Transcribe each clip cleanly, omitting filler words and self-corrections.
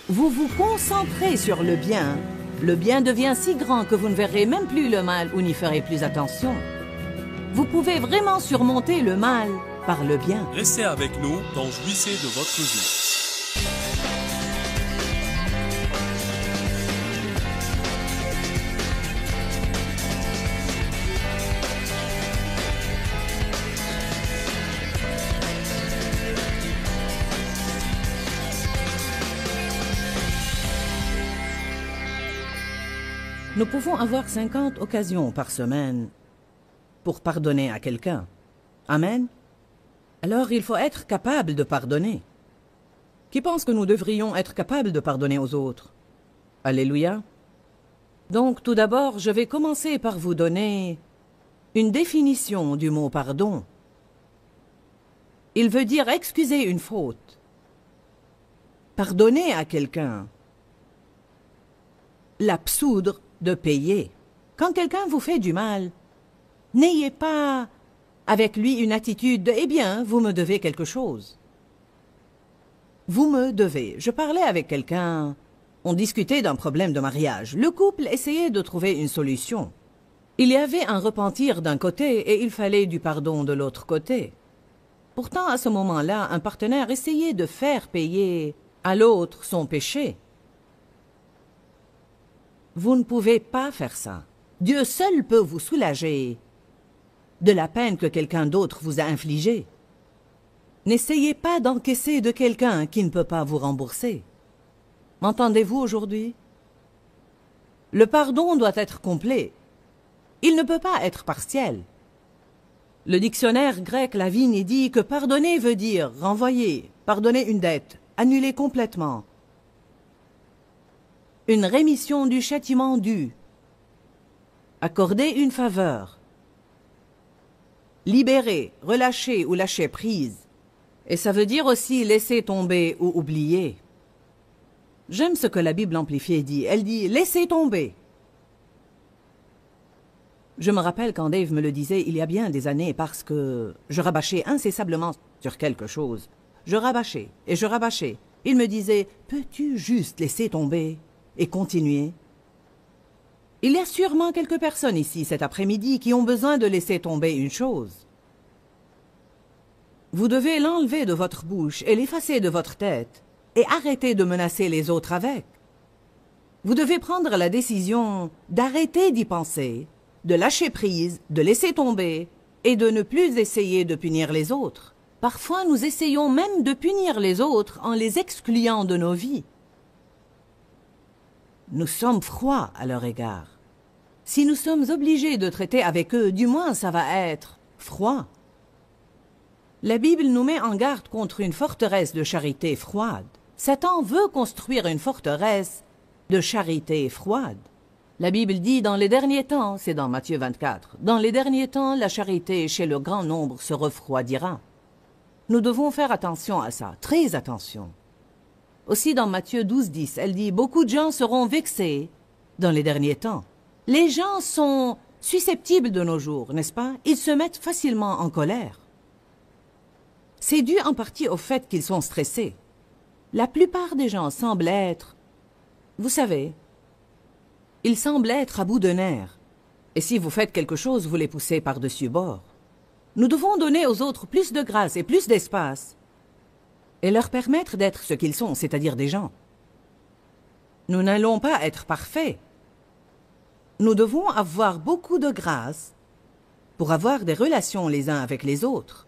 vous vous concentrez sur le bien devient si grand que vous ne verrez même plus le mal ou n'y ferez plus attention. Vous pouvez vraiment surmonter le mal par le bien. Restez avec nous dans Jouissez de votre vie. Nous pouvons avoir 50 occasions par semaine pour pardonner à quelqu'un. Amen. Alors il faut être capable de pardonner. Qui pense que nous devrions être capables de pardonner aux autres? Alléluia. Donc tout d'abord, je vais commencer par vous donner une définition du mot pardon. Il veut dire excuser une faute. Pardonner à quelqu'un. L'absoudre de payer. Quand quelqu'un vous fait du mal, n'ayez pas avec lui une attitude de « Eh bien, vous me devez quelque chose ». Vous me devez. Je parlais avec quelqu'un, on discutait d'un problème de mariage. Le couple essayait de trouver une solution. Il y avait un repentir d'un côté et il fallait du pardon de l'autre côté. Pourtant, à ce moment-là, un partenaire essayait de faire payer à l'autre son péché. Vous ne pouvez pas faire ça. Dieu seul peut vous soulager de la peine que quelqu'un d'autre vous a infligée. N'essayez pas d'encaisser de quelqu'un qui ne peut pas vous rembourser. M'entendez-vous aujourd'hui? Le pardon doit être complet. Il ne peut pas être partiel. Le dictionnaire grec Lavigne dit que pardonner veut dire renvoyer, pardonner une dette, annuler complètement. Une rémission du châtiment dû, accorder une faveur, libérer, relâcher ou lâcher prise. Et ça veut dire aussi laisser tomber ou oublier. J'aime ce que la Bible amplifiée dit. Elle dit « laisser tomber ». Je me rappelle quand Dave me le disait il y a bien des années parce que je rabâchais incessablement sur quelque chose. Je rabâchais et je rabâchais. Il me disait « peux-tu juste laisser tomber ?» et continuer. Il y a sûrement quelques personnes ici cet après-midi qui ont besoin de laisser tomber une chose. Vous devez l'enlever de votre bouche et l'effacer de votre tête et arrêter de menacer les autres avec. Vous devez prendre la décision d'arrêter d'y penser, de lâcher prise, de laisser tomber et de ne plus essayer de punir les autres. Parfois, nous essayons même de punir les autres en les excluant de nos vies. Nous sommes froids à leur égard. Si nous sommes obligés de traiter avec eux, du moins ça va être froid. La Bible nous met en garde contre une forteresse de charité froide. Satan veut construire une forteresse de charité froide. La Bible dit dans les derniers temps, c'est dans Matthieu 24, dans les derniers temps, la charité chez le grand nombre se refroidira. Nous devons faire attention à ça, très attention. Aussi dans Matthieu 12, 10, elle dit « Beaucoup de gens seront vexés dans les derniers temps ». Les gens sont susceptibles de nos jours, n'est-ce pas? Ils se mettent facilement en colère. C'est dû en partie au fait qu'ils sont stressés. La plupart des gens semblent être, vous savez, ils semblent être à bout de nerfs. Et si vous faites quelque chose, vous les poussez par-dessus bord. Nous devons donner aux autres plus de grâce et plus d'espace et leur permettre d'être ce qu'ils sont, c'est-à-dire des gens. Nous n'allons pas être parfaits. Nous devons avoir beaucoup de grâce pour avoir des relations les uns avec les autres.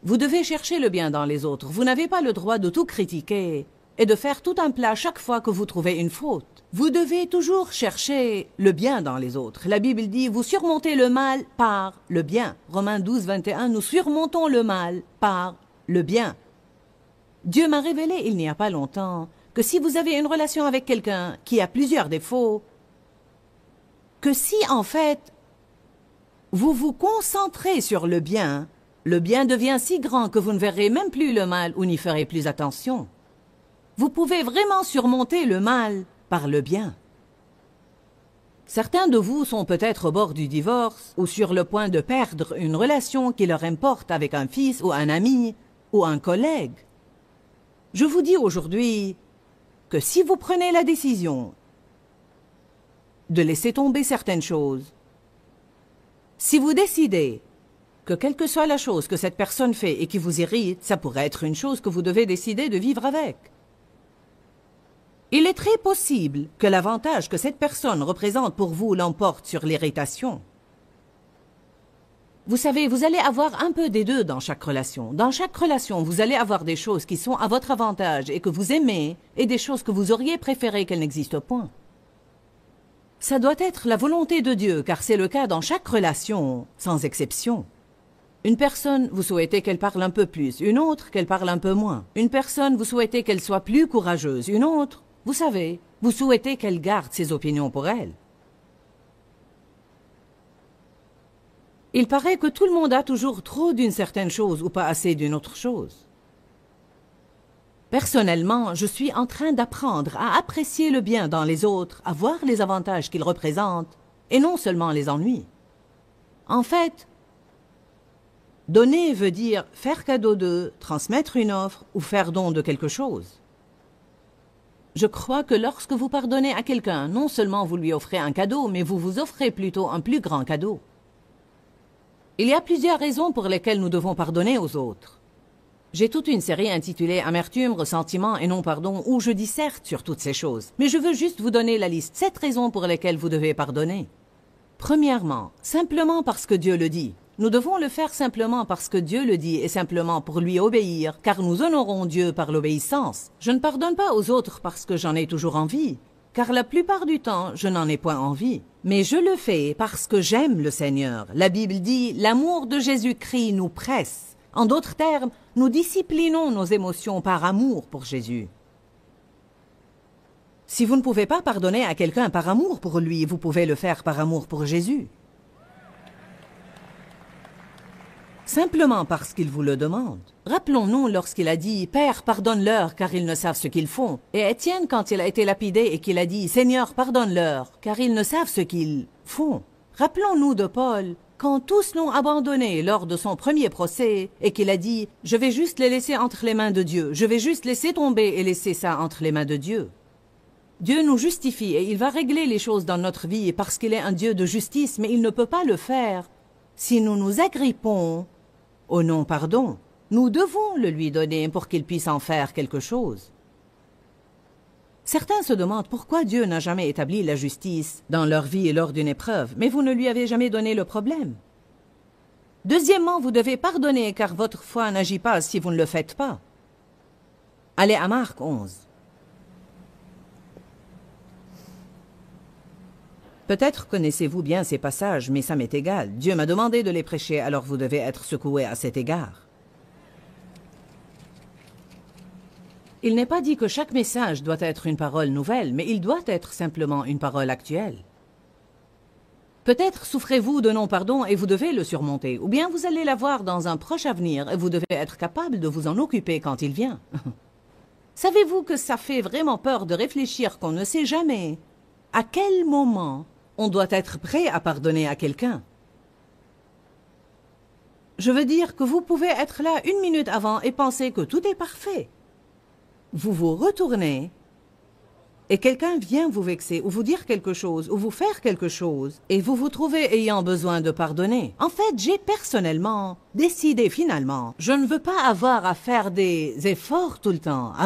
Vous devez chercher le bien dans les autres. Vous n'avez pas le droit de tout critiquer et de faire tout un plat chaque fois que vous trouvez une faute. Vous devez toujours chercher le bien dans les autres. La Bible dit « Vous surmontez le mal par le bien ». Romains 12, 21, nous surmontons le mal par le bien. Dieu m'a révélé il n'y a pas longtemps que si vous avez une relation avec quelqu'un qui a plusieurs défauts, que si en fait vous vous concentrez sur le bien devient si grand que vous ne verrez même plus le mal ou n'y ferez plus attention. Vous pouvez vraiment surmonter le mal par le bien. Certains de vous sont peut-être au bord du divorce ou sur le point de perdre une relation qui leur importe avec un fils ou un ami ou un collègue. Je vous dis aujourd'hui que si vous prenez la décision de laisser tomber certaines choses, si vous décidez que quelle que soit la chose que cette personne fait et qui vous irrite, ça pourrait être une chose que vous devez décider de vivre avec. Il est très possible que l'avantage que cette personne représente pour vous l'emporte sur l'irritation. Vous savez, vous allez avoir un peu des deux dans chaque relation. Dans chaque relation, vous allez avoir des choses qui sont à votre avantage et que vous aimez, et des choses que vous auriez préféré qu'elles n'existent point. Ça doit être la volonté de Dieu, car c'est le cas dans chaque relation, sans exception. Une personne, vous souhaitez qu'elle parle un peu plus, une autre, qu'elle parle un peu moins. Une personne, vous souhaitez qu'elle soit plus courageuse, une autre, vous savez, vous souhaitez qu'elle garde ses opinions pour elle. Il paraît que tout le monde a toujours trop d'une certaine chose ou pas assez d'une autre chose. Personnellement, je suis en train d'apprendre à apprécier le bien dans les autres, à voir les avantages qu'ils représentent, et non seulement les ennuis. En fait, donner veut dire faire cadeau de, transmettre une offre ou faire don de quelque chose. Je crois que lorsque vous pardonnez à quelqu'un, non seulement vous lui offrez un cadeau, mais vous vous offrez plutôt un plus grand cadeau. Il y a plusieurs raisons pour lesquelles nous devons pardonner aux autres. J'ai toute une série intitulée « Amertume, ressentiment et non-pardon » où je disserte sur toutes ces choses. Mais je veux juste vous donner la liste 7 raisons pour lesquelles vous devez pardonner. Premièrement, simplement parce que Dieu le dit. Nous devons le faire simplement parce que Dieu le dit et simplement pour lui obéir, car nous honorons Dieu par l'obéissance. Je ne pardonne pas aux autres parce que j'en ai toujours envie, car la plupart du temps, je n'en ai point envie. Mais je le fais parce que j'aime le Seigneur. La Bible dit « L'amour de Jésus-Christ nous presse ». En d'autres termes, nous disciplinons nos émotions par amour pour Jésus. Si vous ne pouvez pas pardonner à quelqu'un par amour pour lui, vous pouvez le faire par amour pour Jésus. Simplement parce qu'il vous le demande. Rappelons-nous lorsqu'il a dit « Père, pardonne-leur, car ils ne savent ce qu'ils font ». Et Étienne, quand il a été lapidé et qu'il a dit « Seigneur, pardonne-leur, car ils ne savent ce qu'ils font ». Rappelons-nous de Paul, quand tous l'ont abandonné lors de son premier procès et qu'il a dit « Je vais juste les laisser entre les mains de Dieu, je vais juste laisser tomber et laisser ça entre les mains de Dieu ». Dieu nous justifie et il va régler les choses dans notre vie parce qu'il est un Dieu de justice, mais il ne peut pas le faire si nous nous agrippons au non-pardon. Nous devons le lui donner pour qu'il puisse en faire quelque chose. Certains se demandent pourquoi Dieu n'a jamais établi la justice dans leur vie et lors d'une épreuve, mais vous ne lui avez jamais donné le problème. Deuxièmement, vous devez pardonner car votre foi n'agit pas si vous ne le faites pas. Allez à Marc 11. Peut-être connaissez-vous bien ces passages, mais ça m'est égal. Dieu m'a demandé de les prêcher, alors vous devez être secoué à cet égard. Il n'est pas dit que chaque message doit être une parole nouvelle, mais il doit être simplement une parole actuelle. Peut-être souffrez-vous de non-pardon et vous devez le surmonter, ou bien vous allez l'avoir dans un proche avenir et vous devez être capable de vous en occuper quand il vient. Savez-vous que ça fait vraiment peur de réfléchir qu'on ne sait jamais à quel moment on doit être prêt à pardonner à quelqu'un? Je veux dire que vous pouvez être là 1 minute avant et penser que tout est parfait. Vous vous retournez et quelqu'un vient vous vexer ou vous dire quelque chose ou vous faire quelque chose et vous vous trouvez ayant besoin de pardonner. En fait, j'ai personnellement décidé finalement, je ne veux pas avoir à faire des efforts tout le temps,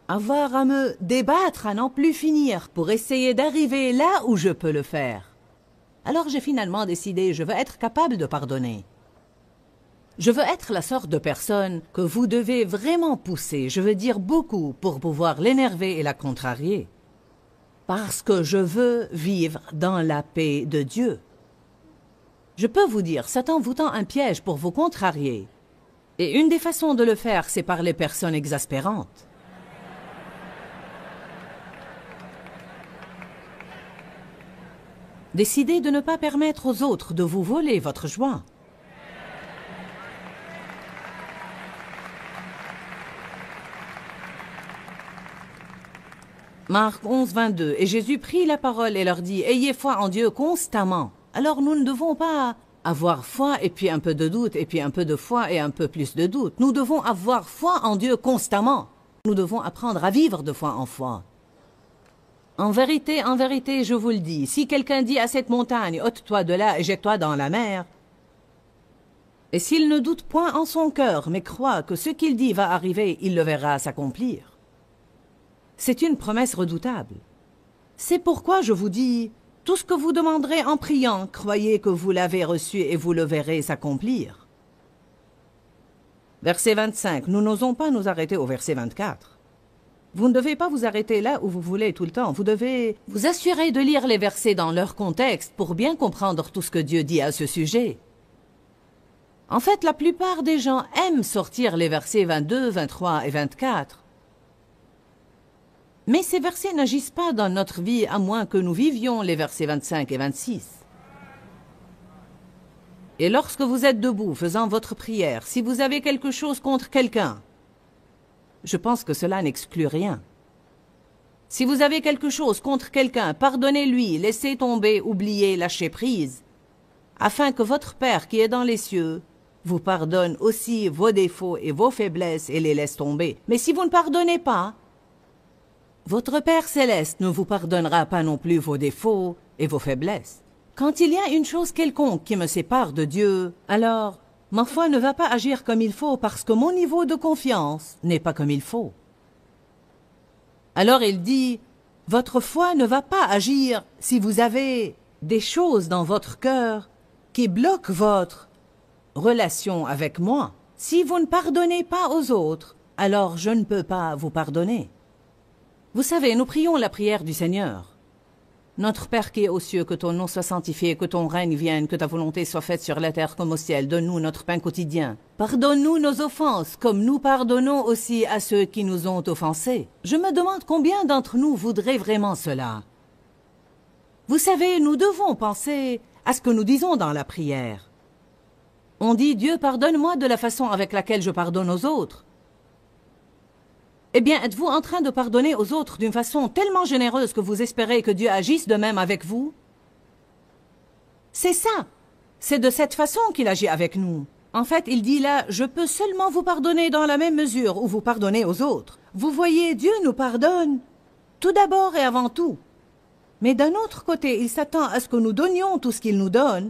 avoir à me débattre à n'en plus finir pour essayer d'arriver là où je peux le faire. Alors j'ai finalement décidé, je veux être capable de pardonner. Je veux être la sorte de personne que vous devez vraiment pousser, je veux dire beaucoup, pour pouvoir l'énerver et la contrarier. Parce que je veux vivre dans la paix de Dieu. Je peux vous dire, Satan vous tend un piège pour vous contrarier. Et une des façons de le faire, c'est par les personnes exaspérantes. Décidez de ne pas permettre aux autres de vous voler votre joie. Marc 11, 22. Et Jésus prit la parole et leur dit, « Ayez foi en Dieu constamment. » Alors nous ne devons pas avoir foi et puis un peu de doute et puis un peu de foi et un peu plus de doute. Nous devons avoir foi en Dieu constamment. Nous devons apprendre à vivre de foi en foi. En vérité, je vous le dis, si quelqu'un dit à cette montagne, ôte-toi de là et jette-toi dans la mer, et s'il ne doute point en son cœur, mais croit que ce qu'il dit va arriver, il le verra s'accomplir. C'est une promesse redoutable. C'est pourquoi je vous dis, tout ce que vous demanderez en priant, croyez que vous l'avez reçu et vous le verrez s'accomplir. Verset 25, nous n'osons pas nous arrêter au verset 24. Vous ne devez pas vous arrêter là où vous voulez tout le temps. Vous devez vous assurer de lire les versets dans leur contexte pour bien comprendre tout ce que Dieu dit à ce sujet. En fait, la plupart des gens aiment sortir les versets 22, 23 et 24. Mais ces versets n'agissent pas dans notre vie à moins que nous vivions les versets 25 et 26. Et lorsque vous êtes debout faisant votre prière, si vous avez quelque chose contre quelqu'un, je pense que cela n'exclut rien. Si vous avez quelque chose contre quelqu'un, pardonnez-lui, laissez tomber, oubliez, lâchez prise, afin que votre Père qui est dans les cieux vous pardonne aussi vos défauts et vos faiblesses et les laisse tomber. Mais si vous ne pardonnez pas, votre Père céleste ne vous pardonnera pas non plus vos défauts et vos faiblesses. Quand il y a une chose quelconque qui me sépare de Dieu, alors ma foi ne va pas agir comme il faut parce que mon niveau de confiance n'est pas comme il faut. Alors il dit, votre foi ne va pas agir si vous avez des choses dans votre cœur qui bloquent votre relation avec moi. Si vous ne pardonnez pas aux autres, alors je ne peux pas vous pardonner. Vous savez, nous prions la prière du Seigneur. Notre Père qui est aux cieux, que ton nom soit sanctifié, que ton règne vienne, que ta volonté soit faite sur la terre comme au ciel. Donne-nous notre pain quotidien. Pardonne-nous nos offenses, comme nous pardonnons aussi à ceux qui nous ont offensés. Je me demande combien d'entre nous voudraient vraiment cela. Vous savez, nous devons penser à ce que nous disons dans la prière. On dit « Dieu, pardonne-moi de la façon avec laquelle je pardonne aux autres ». Eh bien, êtes-vous en train de pardonner aux autres d'une façon tellement généreuse que vous espérez que Dieu agisse de même avec vous? C'est ça. C'est de cette façon qu'il agit avec nous. En fait, il dit là, je peux seulement vous pardonner dans la même mesure où vous pardonnez aux autres. Vous voyez, Dieu nous pardonne, tout d'abord et avant tout. Mais d'un autre côté, il s'attend à ce que nous donnions tout ce qu'il nous donne.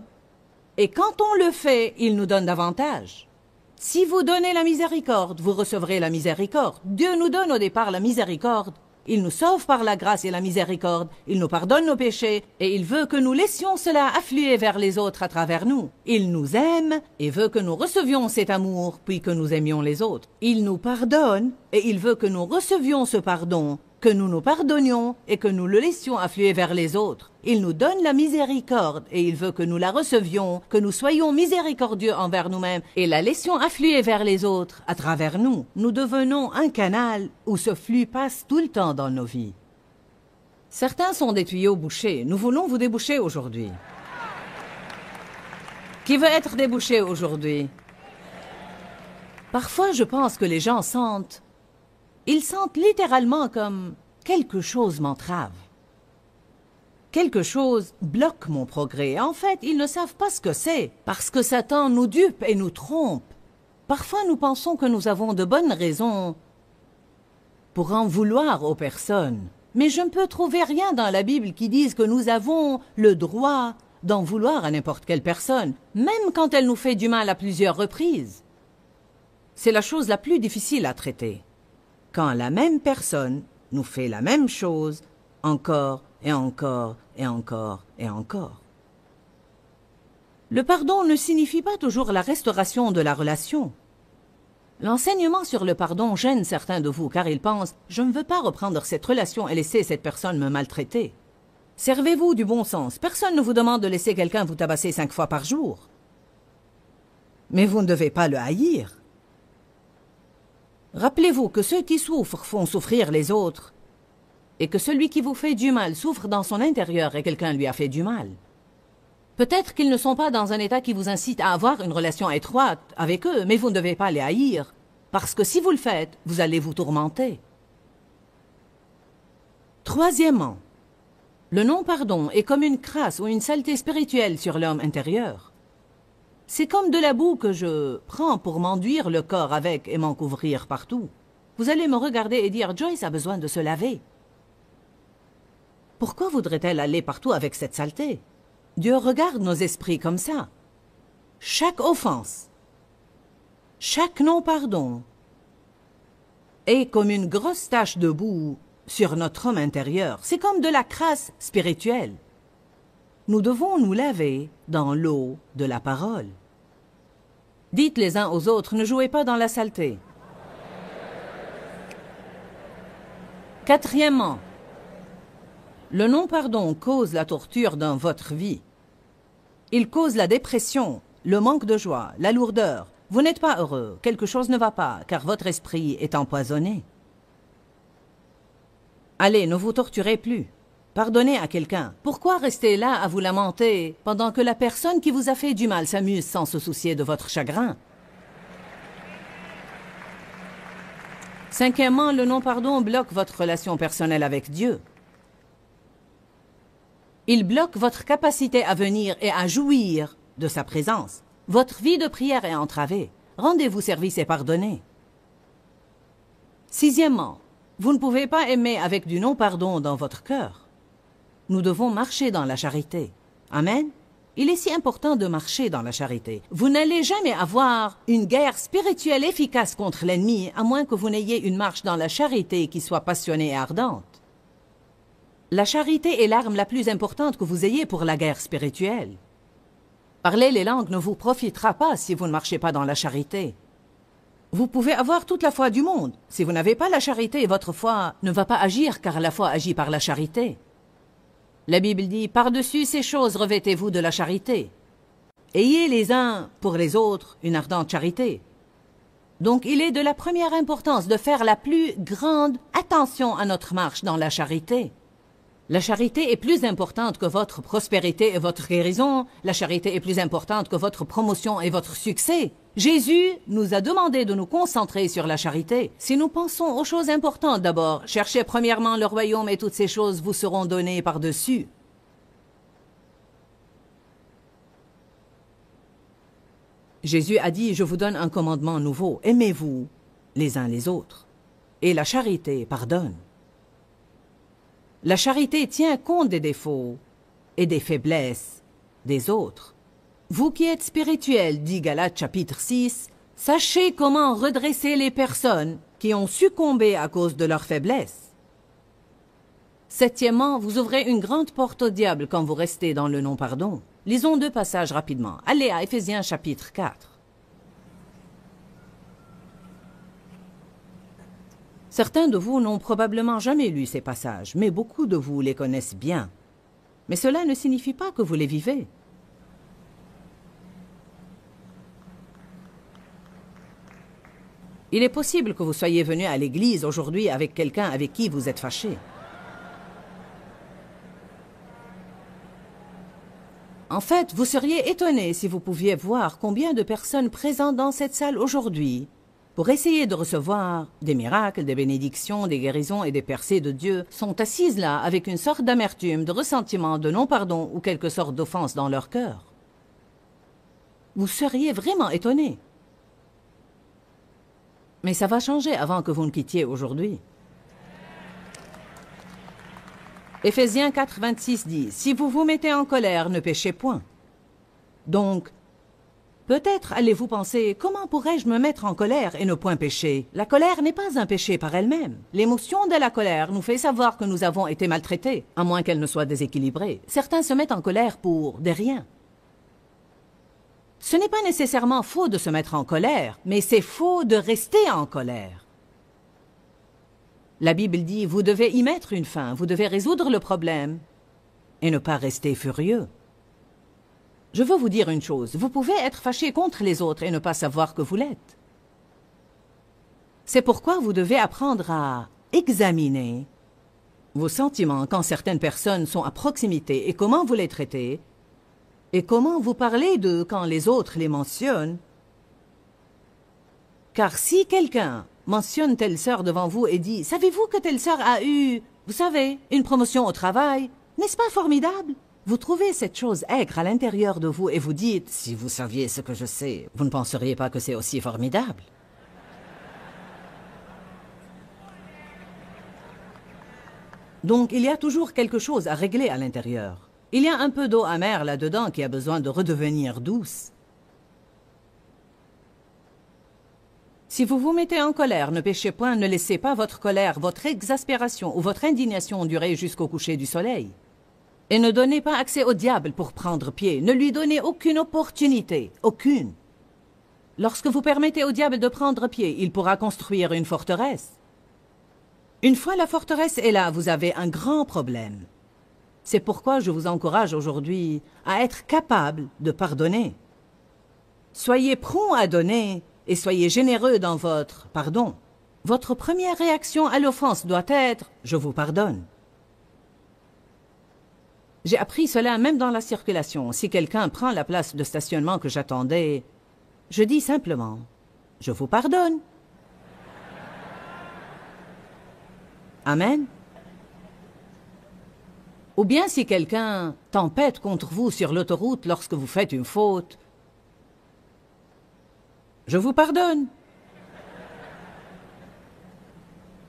Et quand on le fait, il nous donne davantage. Si vous donnez la miséricorde, vous recevrez la miséricorde. Dieu nous donne au départ la miséricorde. Il nous sauve par la grâce et la miséricorde. Il nous pardonne nos péchés et il veut que nous laissions cela affluer vers les autres à travers nous. Il nous aime et veut que nous recevions cet amour puis que nous aimions les autres. Il nous pardonne et il veut que nous recevions ce pardon, que nous nous pardonnions et que nous le laissions affluer vers les autres. Il nous donne la miséricorde et il veut que nous la recevions, que nous soyons miséricordieux envers nous-mêmes et la laissions affluer vers les autres à travers nous. Nous devenons un canal où ce flux passe tout le temps dans nos vies. Certains sont des tuyaux bouchés. Nous voulons vous déboucher aujourd'hui. Qui veut être débouché aujourd'hui? Parfois, je pense que les gens sentent. Ils sentent littéralement comme quelque chose m'entrave. Quelque chose bloque mon progrès. En fait, ils ne savent pas ce que c'est, parce que Satan nous dupe et nous trompe. Parfois, nous pensons que nous avons de bonnes raisons pour en vouloir aux personnes. Mais je ne peux trouver rien dans la Bible qui dise que nous avons le droit d'en vouloir à n'importe quelle personne, même quand elle nous fait du mal à plusieurs reprises. C'est la chose la plus difficile à traiter. Quand la même personne nous fait la même chose, encore et encore et encore et encore. Le pardon ne signifie pas toujours la restauration de la relation. L'enseignement sur le pardon gêne certains de vous car ils pensent « je ne veux pas reprendre cette relation et laisser cette personne me maltraiter ». Servez-vous du bon sens. Personne ne vous demande de laisser quelqu'un vous tabasser 5 fois par jour. Mais vous ne devez pas le haïr. Rappelez-vous que ceux qui souffrent font souffrir les autres et que celui qui vous fait du mal souffre dans son intérieur et quelqu'un lui a fait du mal. Peut-être qu'ils ne sont pas dans un état qui vous incite à avoir une relation étroite avec eux, mais vous ne devez pas les haïr, parce que si vous le faites, vous allez vous tourmenter. Troisièmement, le non-pardon est comme une crasse ou une saleté spirituelle sur l'homme intérieur. C'est comme de la boue que je prends pour m'enduire le corps avec et m'en couvrir partout. Vous allez me regarder et dire « Joyce a besoin de se laver ». Pourquoi voudrait-elle aller partout avec cette saleté? Dieu regarde nos esprits comme ça. Chaque offense, chaque non-pardon est comme une grosse tache de boue sur notre homme intérieur. C'est comme de la crasse spirituelle. Nous devons nous laver dans l'eau de la parole. Dites les uns aux autres, ne jouez pas dans la saleté. Quatrièmement, le non-pardon cause la torture dans votre vie. Il cause la dépression, le manque de joie, la lourdeur. Vous n'êtes pas heureux, quelque chose ne va pas, car votre esprit est empoisonné. Allez, ne vous torturez plus. Pardonnez à quelqu'un. Pourquoi rester là à vous lamenter pendant que la personne qui vous a fait du mal s'amuse sans se soucier de votre chagrin? Cinquièmement, le non-pardon bloque votre relation personnelle avec Dieu. Il bloque votre capacité à venir et à jouir de sa présence. Votre vie de prière est entravée. Rendez-vous service et pardonnez. Sixièmement, vous ne pouvez pas aimer avec du non-pardon dans votre cœur. Nous devons marcher dans la charité. Amen. Il est si important de marcher dans la charité. Vous n'allez jamais avoir une guerre spirituelle efficace contre l'ennemi, à moins que vous n'ayez une marche dans la charité qui soit passionnée et ardente. La charité est l'arme la plus importante que vous ayez pour la guerre spirituelle. Parler les langues ne vous profitera pas si vous ne marchez pas dans la charité. Vous pouvez avoir toute la foi du monde. Si vous n'avez pas la charité, votre foi ne va pas agir, car la foi agit par la charité. La Bible dit, par-dessus ces choses, revêtez-vous de la charité. Ayez les uns pour les autres une ardente charité. Donc il est de la première importance de faire la plus grande attention à notre marche dans la charité. La charité est plus importante que votre prospérité et votre guérison. La charité est plus importante que votre promotion et votre succès. Jésus nous a demandé de nous concentrer sur la charité. Si nous pensons aux choses importantes d'abord, cherchez premièrement le royaume et toutes ces choses vous seront données par-dessus. Jésus a dit, je vous donne un commandement nouveau, aimez-vous les uns les autres. Et la charité pardonne. La charité tient compte des défauts et des faiblesses des autres. Vous qui êtes spirituels, dit Galates chapitre 6, sachez comment redresser les personnes qui ont succombé à cause de leurs faiblesses. Septièmement, vous ouvrez une grande porte au diable quand vous restez dans le non-pardon. Lisons 2 passages rapidement. Allez à Éphésiens chapitre 4. Certains de vous n'ont probablement jamais lu ces passages, mais beaucoup de vous les connaissent bien. Mais cela ne signifie pas que vous les vivez. Il est possible que vous soyez venu à l'église aujourd'hui avec quelqu'un avec qui vous êtes fâché. En fait, vous seriez étonné si vous pouviez voir combien de personnes présentes dans cette salle aujourd'hui pour essayer de recevoir des miracles, des bénédictions, des guérisons et des percées de Dieu, sont assises là avec une sorte d'amertume, de ressentiment, de non-pardon ou quelque sorte d'offense dans leur cœur. Vous seriez vraiment étonné. Mais ça va changer avant que vous ne quittiez aujourd'hui. Éphésiens 4, 26 dit, « Si vous vous mettez en colère, ne péchez point. » Donc, peut-être allez-vous penser, comment pourrais-je me mettre en colère et ne point pécher? La colère n'est pas un péché par elle-même. L'émotion de la colère nous fait savoir que nous avons été maltraités, à moins qu'elle ne soit déséquilibrée. Certains se mettent en colère pour des riens. Ce n'est pas nécessairement faux de se mettre en colère, mais c'est faux de rester en colère. La Bible dit, vous devez y mettre une fin, vous devez résoudre le problème et ne pas rester furieux. Je veux vous dire une chose, vous pouvez être fâché contre les autres et ne pas savoir que vous l'êtes. C'est pourquoi vous devez apprendre à examiner vos sentiments quand certaines personnes sont à proximité et comment vous les traitez et comment vous parlez d'eux quand les autres les mentionnent. Car si quelqu'un mentionne telle sœur devant vous et dit « Savez-vous que telle sœur a eu, vous savez, une promotion au travail? N'est-ce pas formidable ?» Vous trouvez cette chose aigre à l'intérieur de vous et vous dites « Si vous saviez ce que je sais, vous ne penseriez pas que c'est aussi formidable. » Donc il y a toujours quelque chose à régler à l'intérieur. Il y a un peu d'eau amère là-dedans qui a besoin de redevenir douce. Si vous vous mettez en colère, ne péchez point, ne laissez pas votre colère, votre exaspération ou votre indignation durer jusqu'au coucher du soleil. Et ne donnez pas accès au diable pour prendre pied, ne lui donnez aucune opportunité, aucune. Lorsque vous permettez au diable de prendre pied, il pourra construire une forteresse. Une fois la forteresse est là, vous avez un grand problème. C'est pourquoi je vous encourage aujourd'hui à être capable de pardonner. Soyez prompt à donner et soyez généreux dans votre pardon. Votre première réaction à l'offense doit être « je vous pardonne ». J'ai appris cela même dans la circulation. Si quelqu'un prend la place de stationnement que j'attendais, je dis simplement « je vous pardonne ». Amen. Ou bien si quelqu'un tempête contre vous sur l'autoroute lorsque vous faites une faute, je vous pardonne.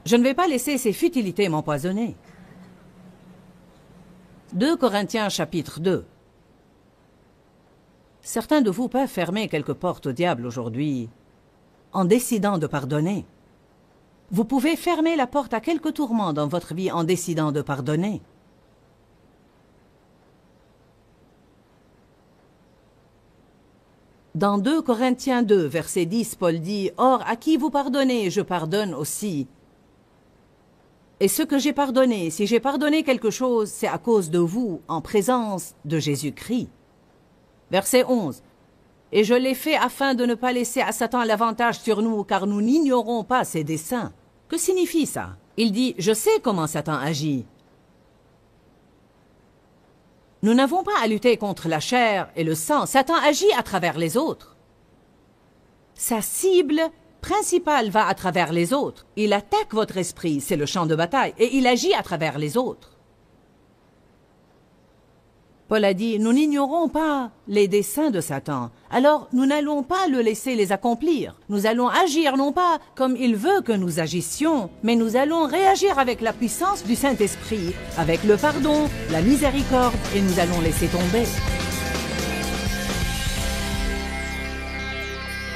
Je ne vais pas laisser ces futilités m'empoisonner. 2 Corinthiens chapitre 2. Certains de vous peuvent fermer quelques portes au diable aujourd'hui en décidant de pardonner. Vous pouvez fermer la porte à quelques tourments dans votre vie en décidant de pardonner. Dans 2 Corinthiens 2, verset 10, Paul dit « Or, à qui vous pardonnez, je pardonne aussi. Et ce que j'ai pardonné, si j'ai pardonné quelque chose, c'est à cause de vous, en présence de Jésus-Christ. » Verset 11. « Et je l'ai fait afin de ne pas laisser à Satan l'avantage sur nous, car nous n'ignorons pas ses desseins. » Que signifie ça? Il dit « Je sais comment Satan agit. » Nous n'avons pas à lutter contre la chair et le sang. Satan agit à travers les autres. Sa cible principale va à travers les autres. Il attaque votre esprit, c'est le champ de bataille, et il agit à travers les autres. Paul a dit, nous n'ignorons pas les desseins de Satan, alors nous n'allons pas le laisser les accomplir. Nous allons agir non pas comme il veut que nous agissions, mais nous allons réagir avec la puissance du Saint-Esprit, avec le pardon, la miséricorde, et nous allons laisser tomber.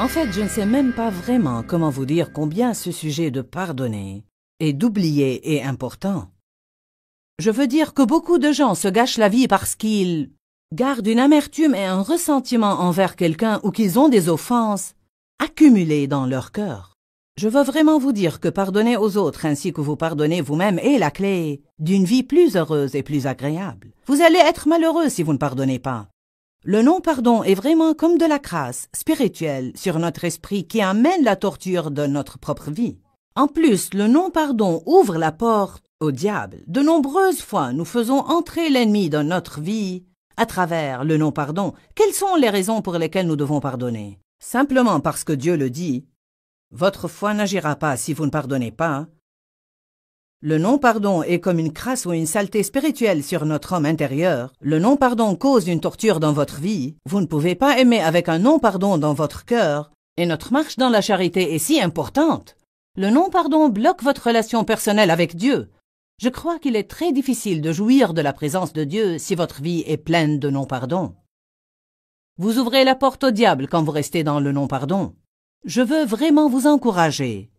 En fait, je ne sais même pas vraiment comment vous dire combien ce sujet de pardonner et d'oublier est important. Je veux dire que beaucoup de gens se gâchent la vie parce qu'ils gardent une amertume et un ressentiment envers quelqu'un ou qu'ils ont des offenses accumulées dans leur cœur. Je veux vraiment vous dire que pardonner aux autres ainsi que vous pardonnez vous-même est la clé d'une vie plus heureuse et plus agréable. Vous allez être malheureux si vous ne pardonnez pas. Le non-pardon est vraiment comme de la crasse spirituelle sur notre esprit qui amène la torture de notre propre vie. En plus, le non-pardon ouvre la porte au diable. De nombreuses fois, nous faisons entrer l'ennemi dans notre vie à travers le non-pardon. Quelles sont les raisons pour lesquelles nous devons pardonner? Simplement parce que Dieu le dit. Votre foi n'agira pas si vous ne pardonnez pas. Le non-pardon est comme une crasse ou une saleté spirituelle sur notre homme intérieur. Le non-pardon cause une torture dans votre vie. Vous ne pouvez pas aimer avec un non-pardon dans votre cœur. Et notre marche dans la charité est si importante. Le non-pardon bloque votre relation personnelle avec Dieu. Je crois qu'il est très difficile de jouir de la présence de Dieu si votre vie est pleine de non-pardon. Vous ouvrez la porte au diable quand vous restez dans le non-pardon. Je veux vraiment vous encourager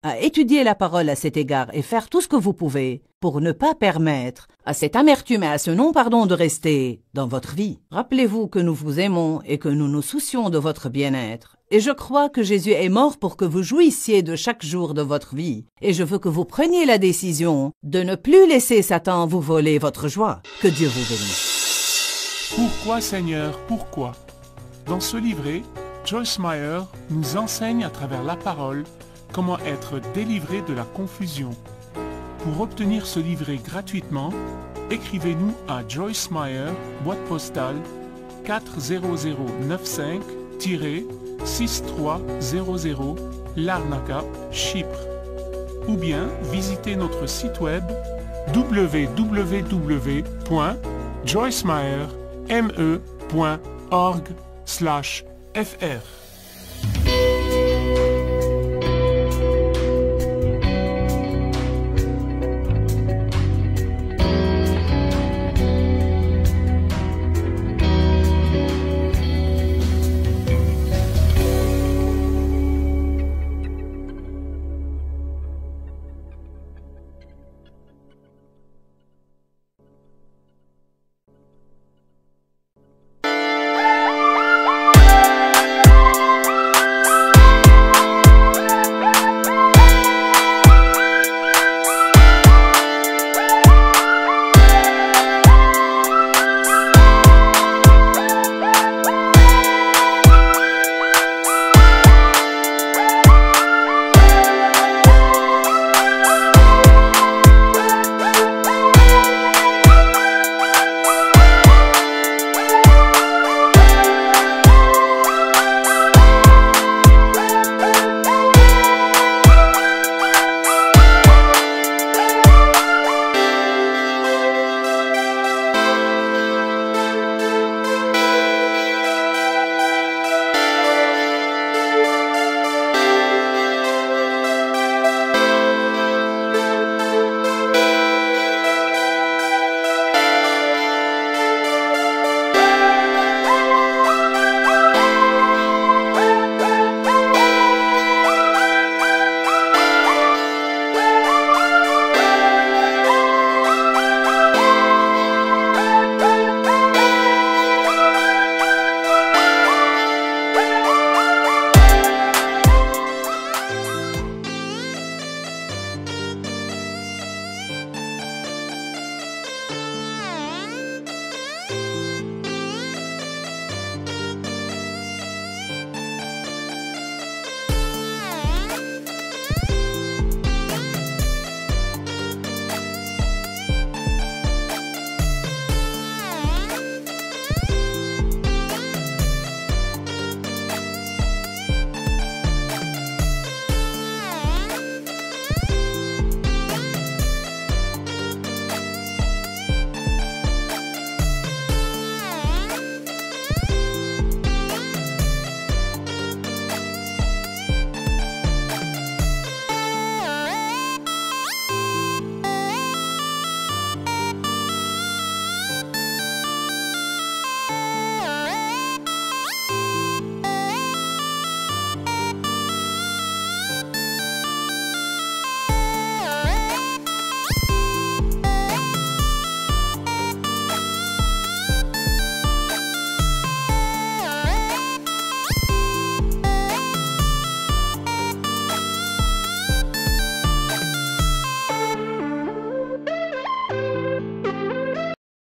à étudier la parole à cet égard et faire tout ce que vous pouvez pour ne pas permettre à cette amertume et à ce non-pardon de rester dans votre vie. Rappelez-vous que nous vous aimons et que nous nous soucions de votre bien-être. Et je crois que Jésus est mort pour que vous jouissiez de chaque jour de votre vie. Et je veux que vous preniez la décision de ne plus laisser Satan vous voler votre joie. Que Dieu vous bénisse. Pourquoi, Seigneur, pourquoi? Dans ce livret, Joyce Meyer nous enseigne à travers la parole comment être délivré de la confusion. Pour obtenir ce livret gratuitement, écrivez-nous à Joyce Meyer, boîte postale 40095-6300 Larnaca, Chypre. Ou bien visitez notre site web www.joycemeyer.org/fr.